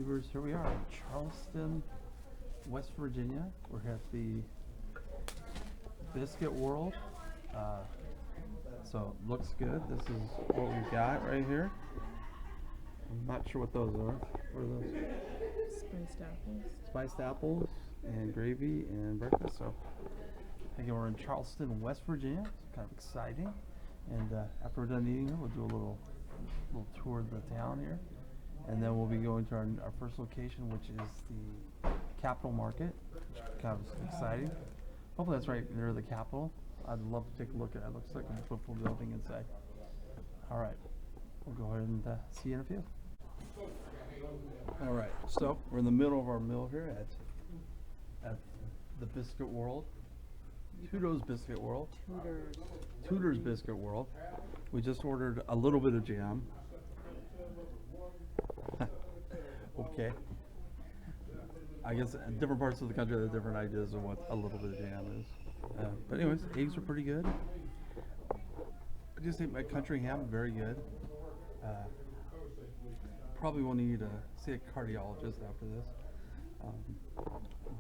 Viewers, here we are in Charleston, West Virginia. We're at the Biscuit World. So it looks good. This is what we've got right here. I'm not sure what those are. What are those? Spiced apples. Spiced apples and gravy and breakfast. So again, we're in Charleston, West Virginia. It's kind of exciting. And after we're done eating here, we'll do a little tour of the town here. And then we'll be going to our first location, which is the Capitol Market, which is kind of exciting. Hopefully that's right near the Capitol. I'd love to take a look at it. It looks like a football building inside. All right, we'll go ahead and see you in a few. All right, so we're in the middle of our meal here at the Biscuit World. Tudor's Biscuit World. Tudor's Biscuit World. We just ordered a little bit of jam. Okay. I guess in different parts of the country have different ideas of what a little bit of jam is. But anyways, eggs are pretty good. I just think my country ham very good. Probably will need to see a cardiologist after this.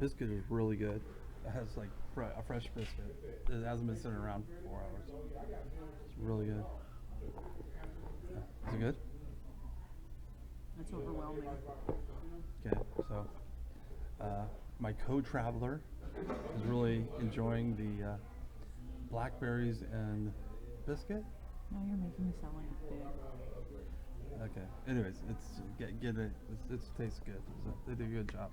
Biscuit is really good. It has like a fresh biscuit. It hasn't been sitting around for 4 hours. It's really good. Is it good? That's overwhelming. Okay, so my co-traveler is really enjoying the blackberries and biscuit. No, you're making me sound like a pig. Okay. Anyways, get it. It tastes good. They did a good job.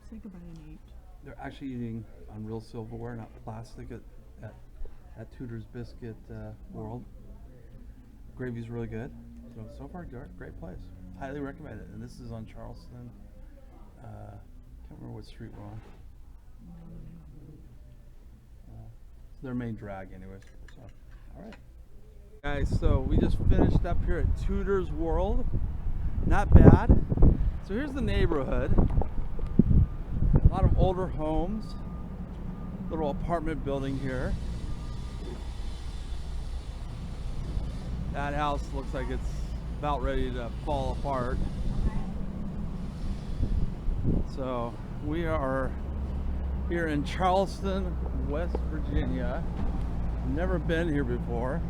Say goodbye and eat. They're actually eating on real silverware, not plastic, at Tudor's Biscuit World. Gravy's really good. So far, great place. Highly recommend it. And this is on Charleston. Can't remember what street we're on. It's their main drag, anyways. So, all right, guys. So we just finished up here at Tudor's World. Not bad. So here's the neighborhood. A lot of older homes. Little apartment building here. That house looks like it's about ready to fall apart. So we are here in Charleston, West Virginia. Never been here before.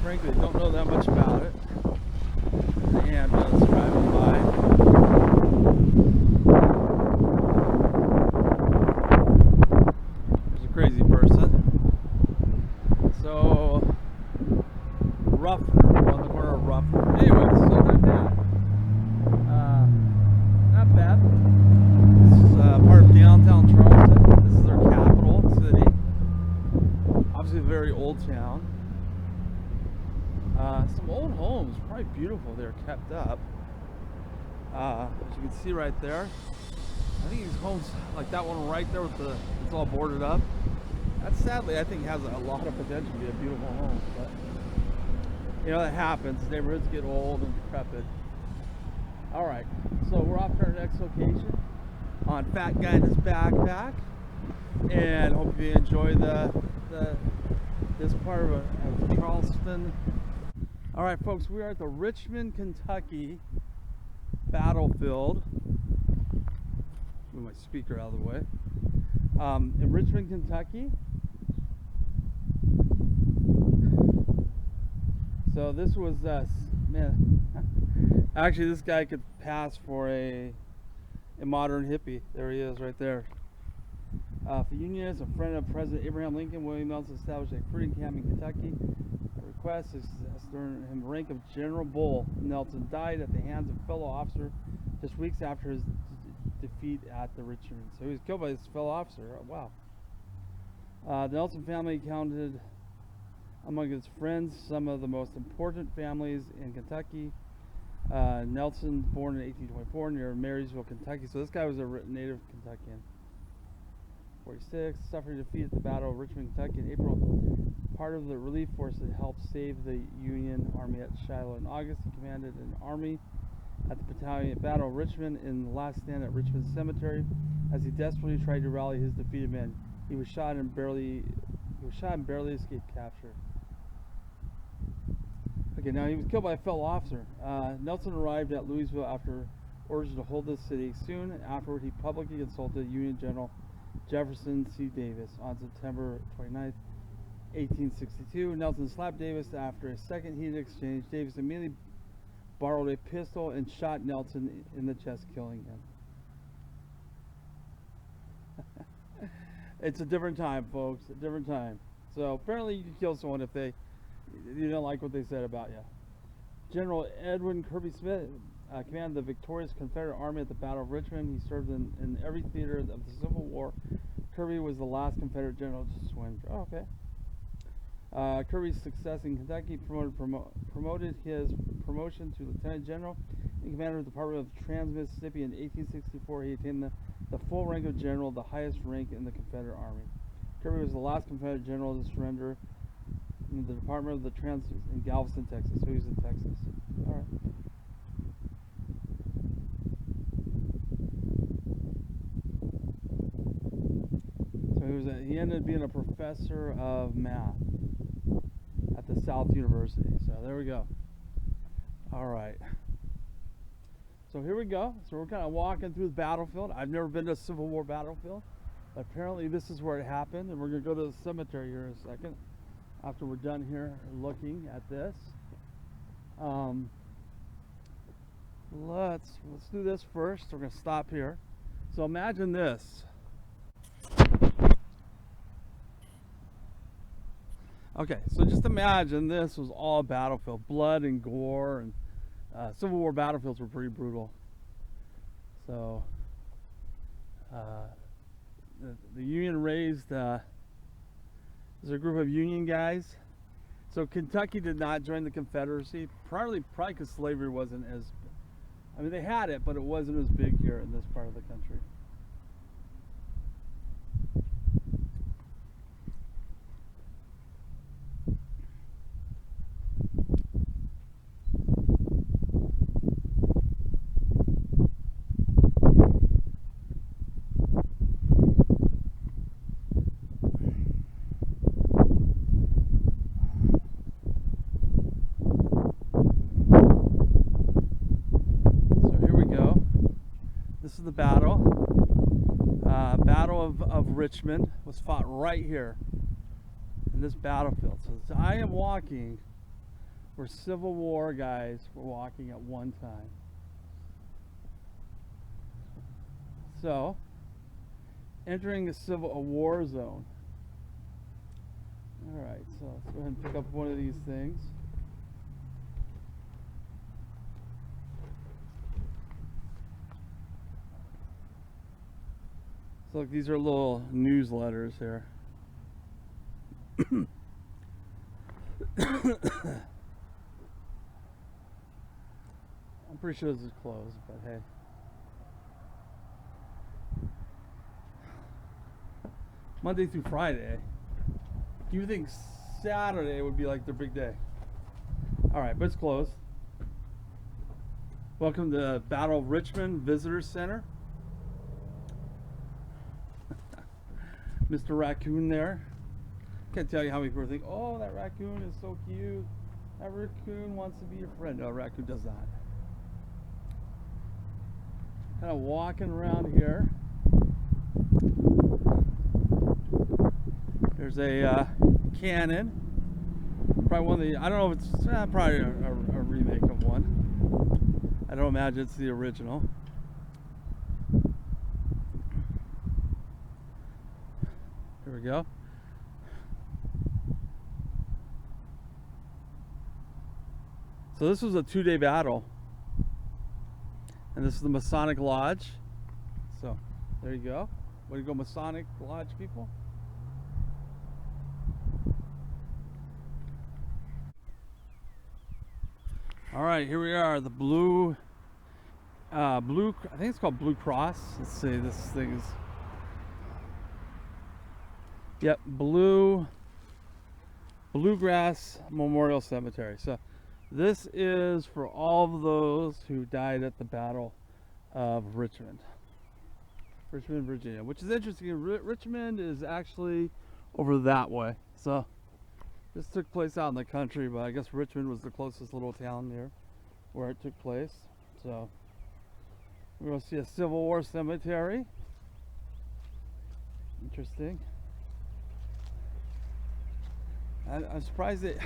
Frankly, don't know that much about it. The ambulance driving by. Crazy person. So Ruffner, on the corner of Ruffner. Anyways, so not bad. Not bad. This is part of downtown Charleston. This is their capital city. Obviously a very old town. Some old homes, probably beautiful. They're kept up. As you can see right there. I think these homes, like that one right there with it's all boarded up. That sadly, I think has a lot of potential to be a beautiful home, but you know that happens. Neighborhoods get old and decrepit. All right, so we're off to our next location on Fat Guy and His Backpack, and hope you enjoy this part of Charleston. All right, folks, we are at the Richmond, Kentucky battlefield. Move my speaker out of the way. In Richmond, Kentucky. So this was man. Actually, this guy could pass for a modern hippie. There he is, right there. For Unionists, a friend of President Abraham Lincoln, William Nelson established a recruiting camp in Kentucky. A request is to earn him the rank of General Bull. Nelson died at the hands of a fellow officer just weeks after his defeat at the Richmond. So he was killed by his fellow officer. Wow. The Nelson family counted among his friends some of the most important families in Kentucky. Nelson, born in 1824 near Marysville, Kentucky. So this guy was a native Kentuckian. 46, suffered defeat at the Battle of Richmond, Kentucky in April. Part of the relief force that helped save the Union Army at Shiloh. In August, he commanded an army at the battalion Battle of Richmond in the last stand at Richmond Cemetery. As he desperately tried to rally his defeated men, he was shot and barely escaped capture. Okay, now he was killed by a fellow officer. Nelson arrived at Louisville after orders to hold the city. Soon afterward, he publicly consulted Union General Jefferson C. Davis. On September 29th, 1862, Nelson slapped Davis. After a second heated exchange, Davis immediately borrowed a pistol and shot Nelson in the chest, killing him. It's a different time, folks. A different time. So apparently you can kill someone if you don't like what they said about you. General Edwin Kirby Smith commanded the victorious Confederate Army at the Battle of Richmond. He served in every theater of the Civil War. Kirby was the last Confederate general to swim. Oh, okay. Kirby's success in Kentucky promoted his promotion to lieutenant general and commander of the Department of Trans-Mississippi. In 1864, he attained the full rank of general, the highest rank in the Confederate Army. Kirby was the last Confederate general to surrender in the Department of the Trans in Galveston, Texas. So he's in Texas. All right. So he ended up being a professor of math at the South University. So there we go. All right. So here we go. So we're kind of walking through the battlefield. I've never been to a Civil War battlefield, but apparently this is where it happened. And we're going to go to the cemetery here in a second after we're done here looking at this. Let's do this first. We're going to stop here. So imagine this. Okay, so just imagine this was all battlefield, blood and gore, and Civil War battlefields were pretty brutal. So the Union raised, there's a group of Union guys. So Kentucky did not join the Confederacy, probably because slavery wasn't as, I mean they had it, but it wasn't as big here in this part of the country. This is the Battle of Richmond was fought right here in this battlefield. So I am walking where Civil War guys were walking at one time. So entering a war zone. All right, so let's go ahead and pick up one of these things. So look, these are little newsletters here. I'm pretty sure this is closed, but hey. Monday through Friday. Do you think Saturday would be like their big day? Alright, but it's closed. Welcome to Battle of Richmond Visitor Center. Mr. Raccoon there. Can't tell you how many people think, oh, that raccoon is so cute. That raccoon wants to be your friend. No, raccoon does not. Kind of walking around here. There's a cannon. Probably one of the, I don't know if it's probably a remake of one. I don't imagine it's the original. Here we go. So this was a 2-day battle. And this is the Masonic Lodge. So there you go. Way to go, Masonic Lodge people. All right, here we are. The blue, I think it's called Blue Cross. Let's see, this thing is, yep, Bluegrass Memorial Cemetery. So This is for all of those who died at the Battle of Richmond, Virginia, which is interesting. Richmond is actually over that way. So this took place out in the country, but I guess Richmond was the closest little town near where it took place. So we're going to see a Civil War cemetery. Interesting. I'm surprised that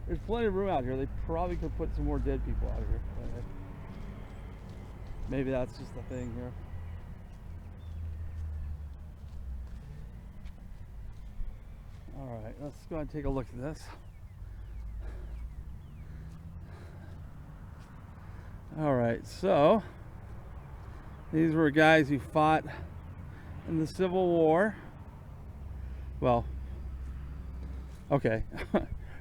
there's plenty of room out here. They probably could put some more dead people out here. But maybe that's just the thing here. Alright, let's go ahead and take a look at this. Alright, so these were guys who fought in the Civil War. Well, okay,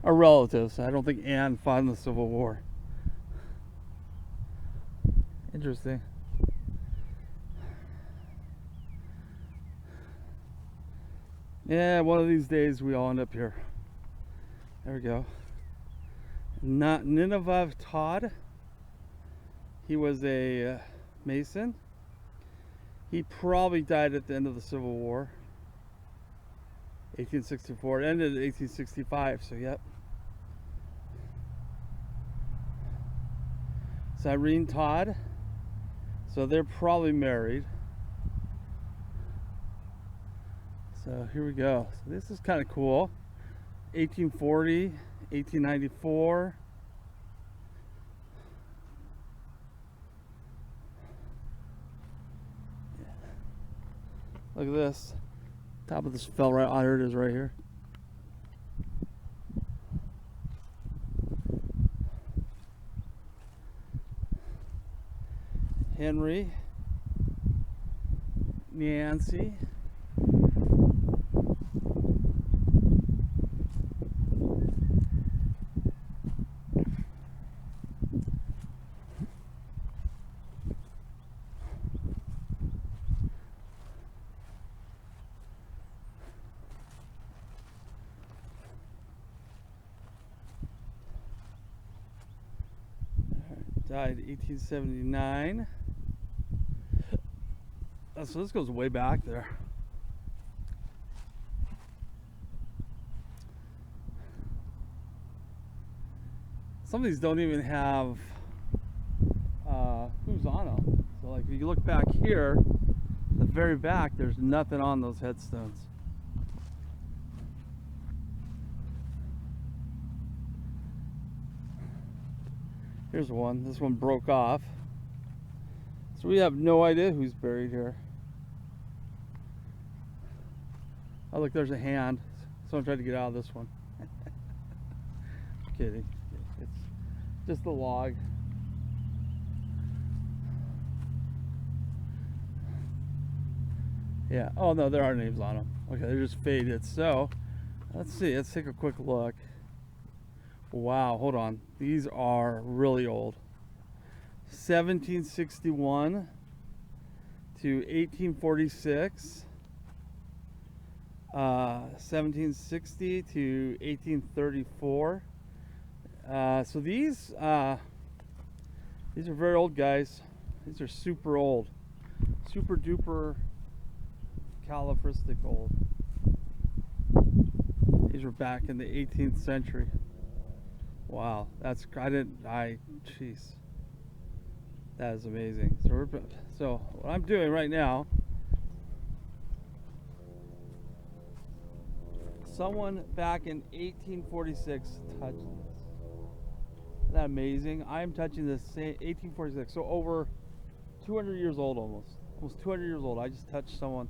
our relatives. I don't think Anne fought in the Civil War. Interesting. Yeah, one of these days we all end up here. There we go. Not Nineveh Todd. He was a Mason. He probably died at the end of the Civil War. 1864. It ended in 1865, so yep. Cyrene Todd. So they're probably married. So here we go. So this is kind of cool. 1840, 1894. Look at this. Top of this fell right on. Here it is right here. Henry, Nancy. Died 1879. So this goes way back there. Some of these don't even have who's on them. So like if you look back here, the very back, there's nothing on those headstones. Here's one. This one broke off. So we have no idea who's buried here. Oh look, there's a hand. Someone tried to get out of this one. Kidding. It's just a log. Yeah. Oh no, there are names on them. Okay, they're just faded. So let's see. Let's take a quick look. Wow, hold on. These are really old. 1761 to 1846. 1760 to 1834. So these are very old, guys. These are super old, super duper califristic old. These were back in the 18th century. Wow, that's jeez, that is amazing. So what I'm doing right now, someone back in 1846 touched this. Isn't that amazing? I am touching this same 1846, so over 200 years old, almost 200 years old. I just touched someone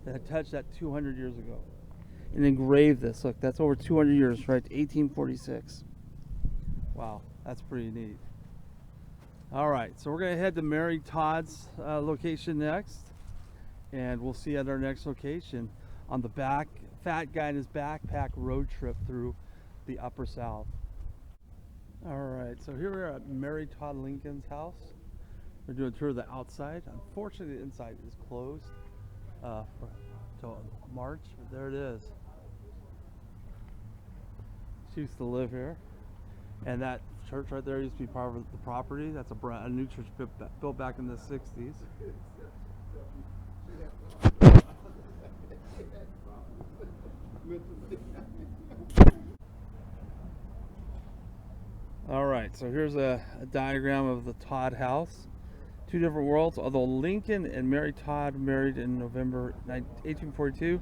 that had touched that 200 years ago and engraved this. Look, that's over 200 years, right? 1846. Wow, that's pretty neat. All right, so we're gonna head to Mary Todd's location next, and we'll see you at our next location on the fat guy in his backpack road trip through the Upper South. All right, so here we are at Mary Todd Lincoln's house. We're doing a tour of the outside. Unfortunately, the inside is closed till March, but there it is. She used to live here. And that church right there used to be part of the property. That's a new church built back in the 60s. All right, so here's a diagram of the Todd house. Two different worlds. Although Lincoln and Mary Todd married in November 1842,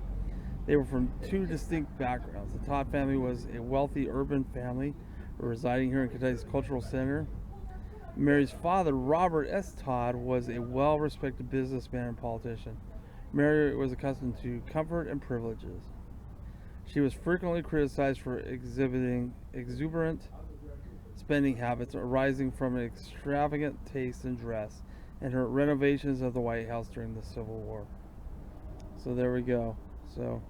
they were from two distinct backgrounds. The Todd family was a wealthy urban family residing here in Kentucky's cultural center. Mary's father, Robert S. Todd, was a well-respected businessman and politician. Mary was accustomed to comfort and privileges. She was frequently criticized for exhibiting exuberant spending habits arising from an extravagant taste in dress and her renovations of the White House during the Civil War. So there we go. So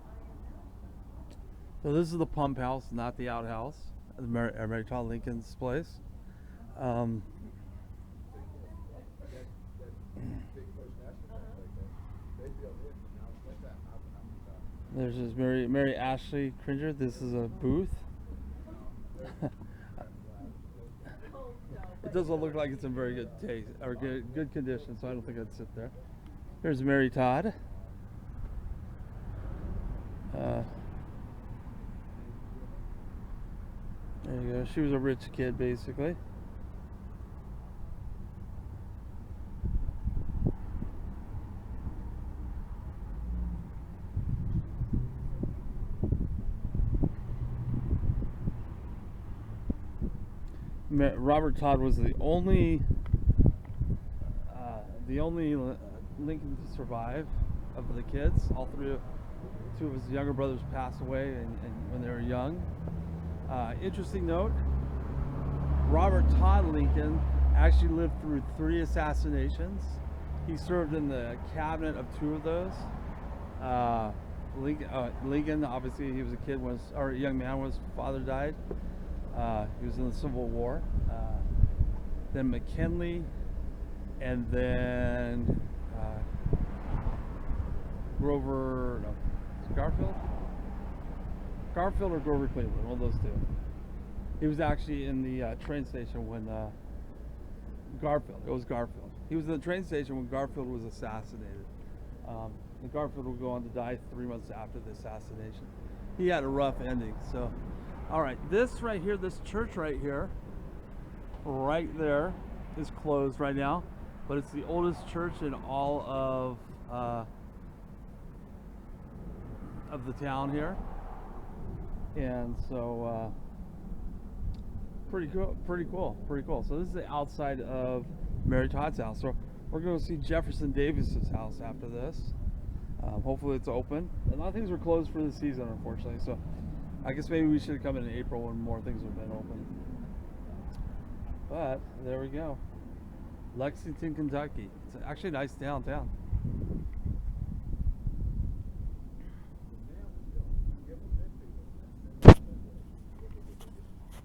this is the pump house, not the outhouse, Mary Todd Lincoln's place. There's this Mary Ashley Cringer. This is a booth. It doesn't look like it's in very good taste or good condition, so I don't think I'd sit there. Here's Mary Todd. There you go. She was a rich kid, basically. Robert Todd was the only Lincoln to survive of the kids. All two of his younger brothers passed away and when they were young. Interesting note, Robert Todd Lincoln actually lived through 3 assassinations. He served in the cabinet of 2 of those. Lincoln, obviously, he was a kid or a young man when his father died. He was in the Civil War. Then McKinley, and then Garfield or Grover Cleveland, one of those 2. He was actually in the train station when it was Garfield. He was in the train station when Garfield was assassinated. And Garfield would go on to die 3 months after the assassination. He had a rough ending. So, all right, this right here, this church right here, right there, is closed right now, but it's the oldest church in all of the town here, and so pretty cool. So this is the outside of Mary Todd's house. So we're going to see Jefferson Davis's house after this. Hopefully it's open. A lot of things were closed for the season, unfortunately. So I guess maybe we should have come in April when more things have been open. But there we go. Lexington, Kentucky. It's actually a nice downtown.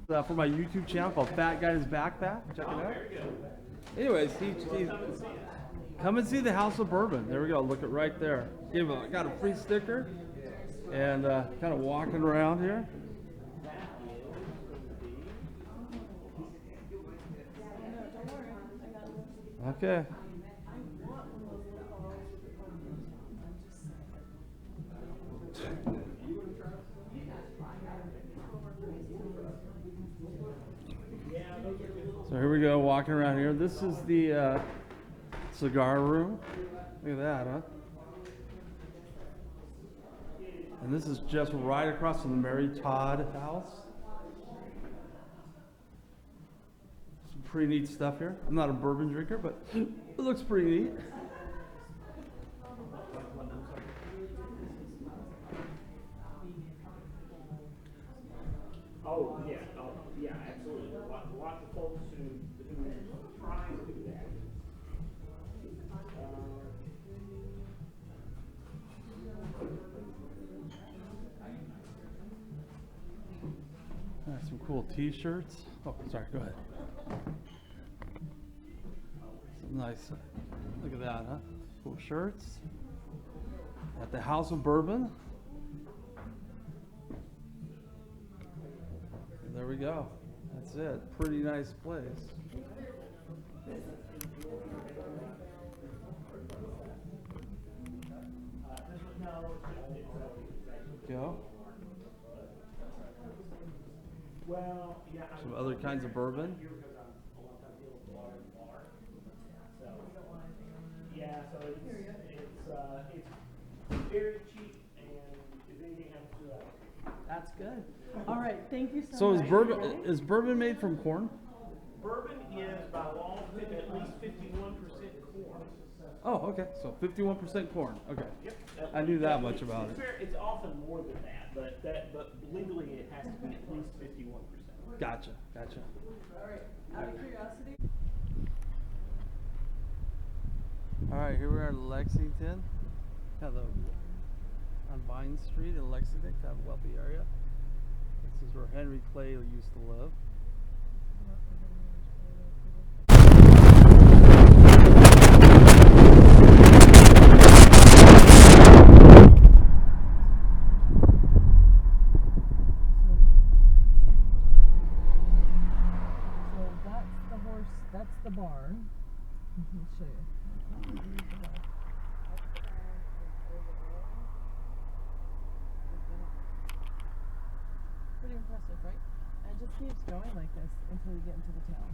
For my YouTube channel called Fat Guy in His Backpack. Check it out. Anyways, come and see the House of Bourbon. There we go. Look at right there. Got a free sticker and kind of walking around here. Okay. So here we go, walking around here. This is the cigar room. Look at that, huh? And this is just right across from the Mary Todd house. Some pretty neat stuff here. I'm not a bourbon drinker, but it looks pretty neat. Oh, yeah, absolutely. Lots of folks who try to do that. Some cool T-shirts. Oh, sorry. Go ahead. Some nice. Look at that, huh? Cool shirts. At the House of Bourbon. And there we go. That's That's it. Pretty nice place. Go. Well, yeah. Some other kinds of bourbon. Here because I'm a long time dealing with water and bar. So, yeah, so it's very cheap and if anything happens to that. That's good. All right, thank you so So much. is bourbon made from corn? Bourbon is by law at least 51% corn. Oh, okay. So 51% corn. Okay. Yep. I knew that much about It's it. fair, it's often more than that, but legally it has to be at least 51%. Gotcha. Gotcha. All right, out of curiosity. All right, here we are in Lexington. Kind of on Vine Street in Lexington, kind of a wealthy area. This is where Henry Clay used to live. So that's the horse, that's the barn. I'll show you. Pretty impressive, right? And it just keeps going like this until we get into the town.